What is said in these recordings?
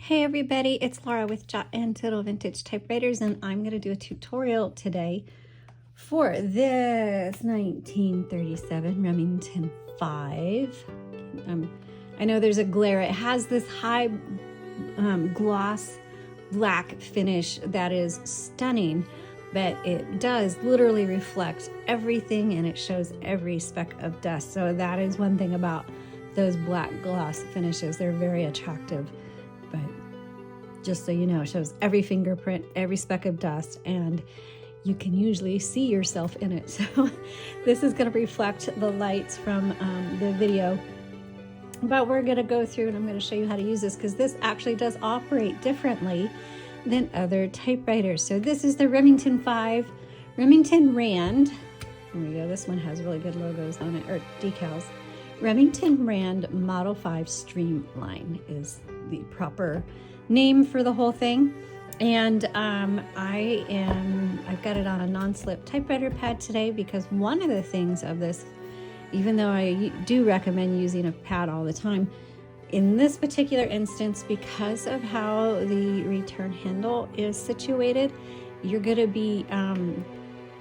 Hey everybody, it's Laura with Jot and Tittle Vintage Typewriters, and I'm going to do a tutorial today for this 1937 Remington 5. I know there's a glare. It has this high gloss black finish that is stunning, but it does literally reflect everything and it shows every speck of dust. So that is one thing about those black gloss finishes. They're very attractive. But just so you know, it shows every fingerprint, every speck of dust, and you can usually see yourself in it. So this is going to reflect the lights from the video. But we're going to go through and I'm going to show you how to use this because this actually does operate differently than other typewriters. So this is the Remington 5, Remington Rand. There we go. This one has really good logos on it, or decals. Remington Rand Model 5 Streamline is the proper name for the whole thing. And I've got it on a non-slip typewriter pad today because one of the things of this, even though I do recommend using a pad all the time, in this particular instance, because of how the return handle is situated, you're going to be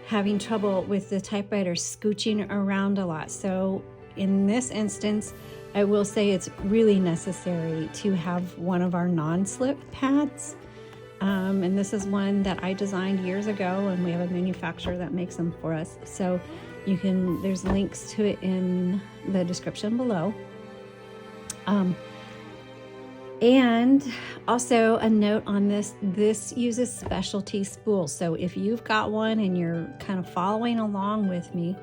having trouble with the typewriter scooching around a lot. So in this instance, I will say it's really necessary to have one of our non-slip pads. And this is one that I designed years ago, and we have a manufacturer that makes them for us. So you can, there's links to it in the description below. And also a note on this uses specialty spools. So if you've got one and you're kind of following along with me,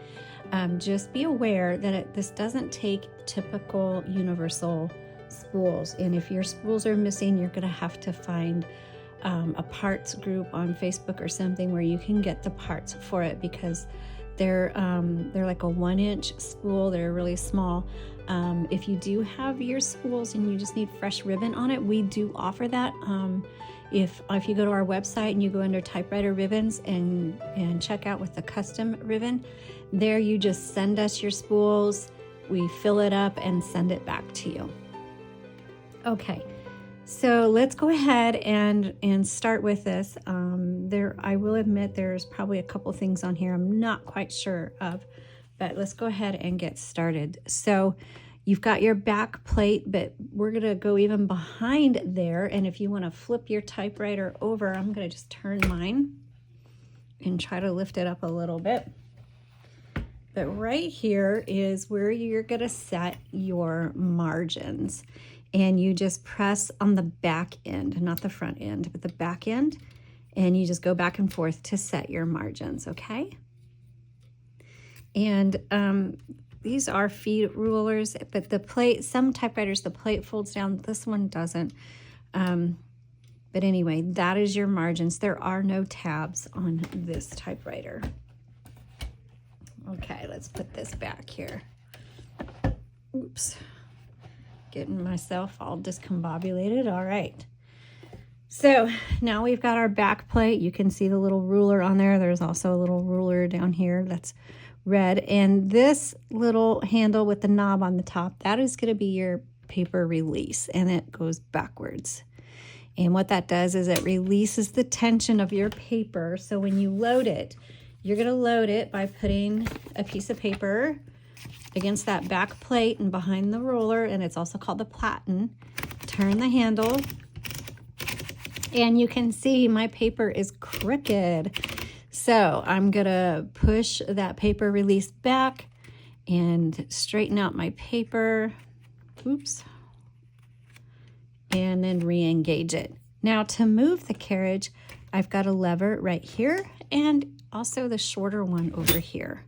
just be aware that this doesn't take typical universal spools. And if your spools are missing, you're going to have to find a parts group on Facebook or something where you can get the parts for it, because they're like a 1-inch spool. They're really small. If you do have your spools and you just need fresh ribbon on it, we do offer that. If you go to our website and you go under typewriter ribbons and check out with the custom ribbon, there you just send us your spools, we fill it up and send it back to you. Okay, so let's go ahead and start with this. I will admit there's probably a couple things on here I'm not quite sure of, but let's go ahead and get started. So you've got your back plate, but we're going to go even behind there. And if you want to flip your typewriter over, I'm going to just turn mine and try to lift it up a little bit. But right here is where you're going to set your margins. And you just press on the back end, not the front end, but the back end. And you just go back and forth to set your margins, okay? And these are feed rulers, but the plate, some typewriters, the plate folds down. This one doesn't. But anyway, that is your margins. There are no tabs on this typewriter. Okay, let's put this back here. Oops. Getting myself all discombobulated. All right. So now we've got our back plate. You can see the little ruler on there. There's also a little ruler down here that's red. And this little handle with the knob on the top, that is going to be your paper release, and it goes backwards. And what that does is it releases the tension of your paper. So when you load it, you're going to load it by putting a piece of paper against that back plate and behind the ruler, and it's also called the platen. Turn the handle, and you can see my paper is crooked. So I'm gonna push that paper release back and straighten out my paper. Oops. And then re-engage it. Now to move the carriage, I've got a lever right here and also the shorter one over here.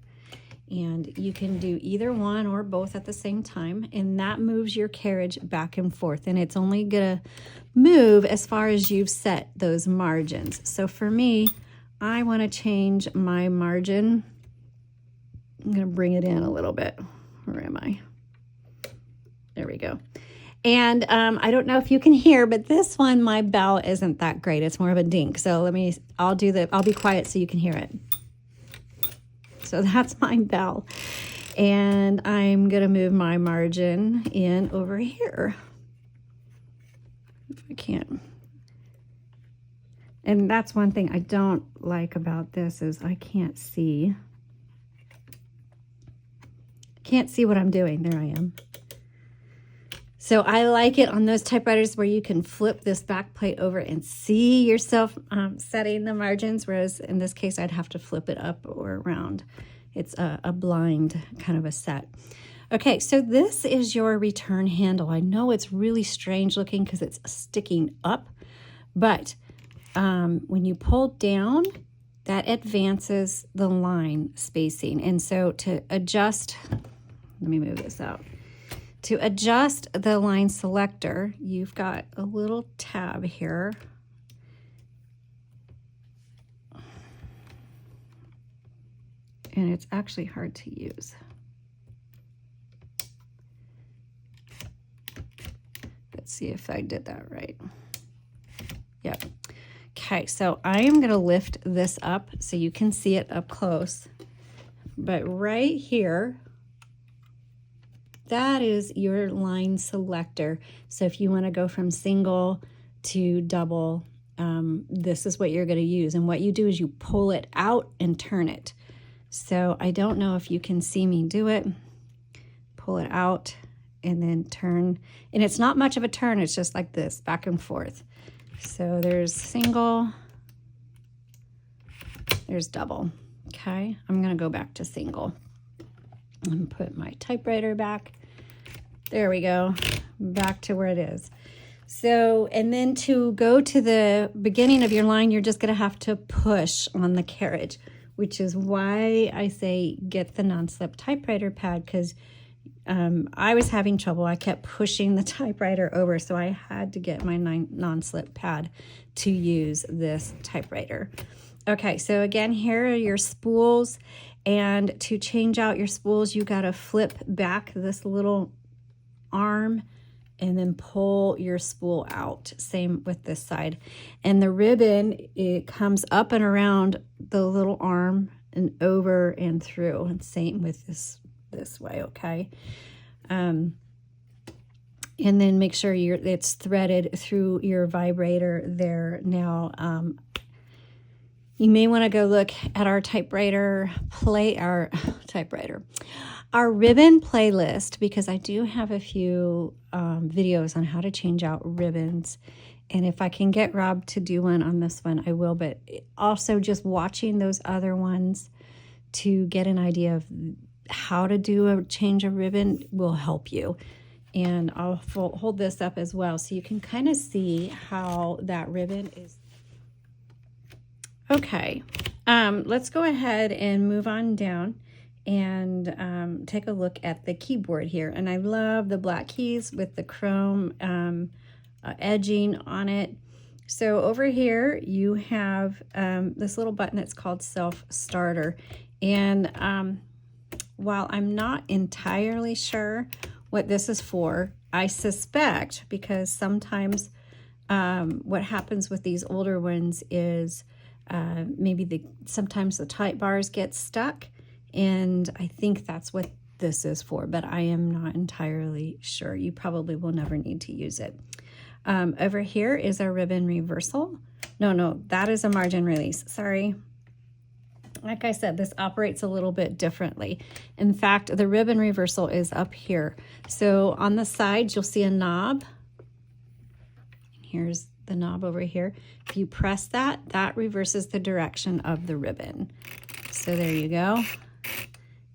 And you can do either one or both at the same time, and that moves your carriage back and forth, and it's only gonna move as far as you've set those margins. So for me, I want to change my margin. I'm gonna bring it in a little bit. Where am I? There we go. And I don't know if you can hear, but this one, my bell isn't that great. It's more of a dink. So I'll be quiet so you can hear it. So that's my bell. And I'm going to move my margin in over here. I can't. And that's one thing I don't like about this is I can't see. Can't see what I'm doing. There I am. So I like it on those typewriters where you can flip this back plate over and see yourself setting the margins, whereas in this case I'd have to flip it up or around. It's a blind kind of a set. Okay, so this is your return handle. I know it's really strange looking because it's sticking up, but when you pull down, that advances the line spacing. And so to adjust, let me move this out. To adjust the line selector, you've got a little tab here. And it's actually hard to use. Let's see if I did that right. Yep. Okay, so I am going to lift this up so you can see it up close. But right here, that is your line selector. So if you want to go from single to double, this is what you're going to use. And what you do is you pull it out and turn it. So I don't know if you can see me do it. Pull it out and then turn. And it's not much of a turn. It's just like this, back and forth. So there's single, there's double. Okay, I'm going to go back to single. And put my typewriter back. There we go, back to where it is. So, and then to go to the beginning of your line, you're just gonna have to push on the carriage, which is why I say get the non-slip typewriter pad, because I was having trouble. I kept pushing the typewriter over, so I had to get my non-slip pad to use this typewriter. Okay, so again, here are your spools. And to change out your spools, you got to flip back this little arm and then pull your spool out. Same with this side. And the ribbon, it comes up and around the little arm and over and through. And same with this way, okay? And then make sure it's threaded through your vibrator there. Now, you may want to go look at our our ribbon playlist, because I do have a few videos on how to change out ribbons. And if I can get Rob to do one on this one, I will. But also just watching those other ones to get an idea of how to do a change of ribbon will help you. And I'll hold this up as well so you can kind of see how that ribbon is. Okay, let's go ahead and move on down and take a look at the keyboard here. And I love the black keys with the chrome edging on it. So over here you have this little button that's called Self Starter. And while I'm not entirely sure what this is for, I suspect, because sometimes what happens with these older ones is maybe sometimes the type bars get stuck, and I think that's what this is for, but I am not entirely sure. You probably will never need to use it. Over here is our ribbon reversal. No, that is a margin release. Sorry. Like I said, this operates a little bit differently. In fact, the ribbon reversal is up here. So on the sides, you'll see a knob. Here's the knob over here. If you press that, that reverses the direction of the ribbon. So there you go.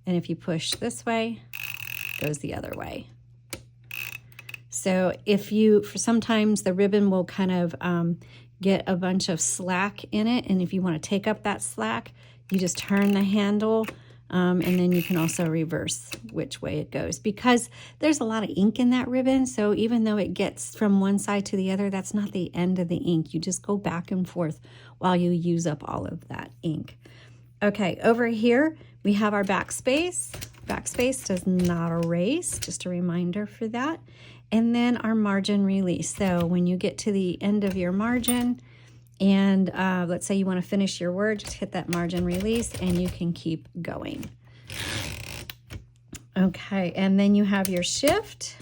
And if you push this way, it goes the other way. So sometimes the ribbon will kind of get a bunch of slack in it. And if you want to take up that slack, you just turn the handle, and then you can also reverse which way it goes, because there's a lot of ink in that ribbon. So even though it gets from one side to the other, that's not the end of the ink. You just go back and forth while you use up all of that ink. Okay, over here we have our backspace. Backspace does not erase, just a reminder for that. And then our margin release. So when you get to the end of your margin, and let's say you want to finish your word, just hit that margin release and you can keep going. Okay, and then you have your shift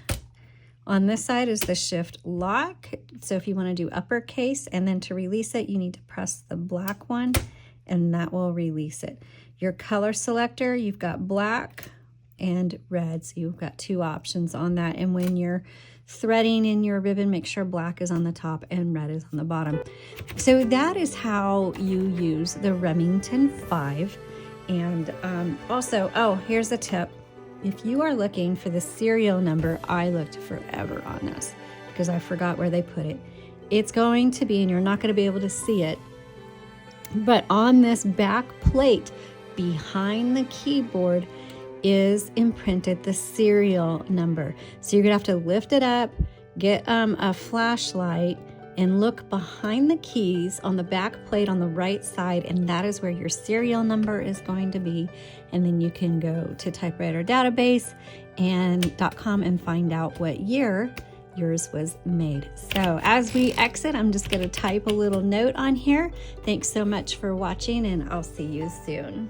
On this side is the shift lock. So if you want to do uppercase, and then to release it, you need to press the black one, and that will release it. Your color selector, you've got black and red. So you've got 2 options on that. And when you're threading in your ribbon, make sure black is on the top and red is on the bottom. So that is how you use the Remington 5. And also, oh, here's a tip. If you are looking for the serial number, I looked forever on this because I forgot where they put it. It's going to be, and you're not going to be able to see it, but on this back plate behind the keyboard is imprinted the serial number. So you're going to have to lift it up, get a flashlight, and look behind the keys on the back plate on the right side, and that is where your serial number is going to be. And then you can go to typewriter database and .com and find out what year yours was made. So as we exit, I'm just going to type a little note on here. Thanks so much for watching, and I'll see you soon.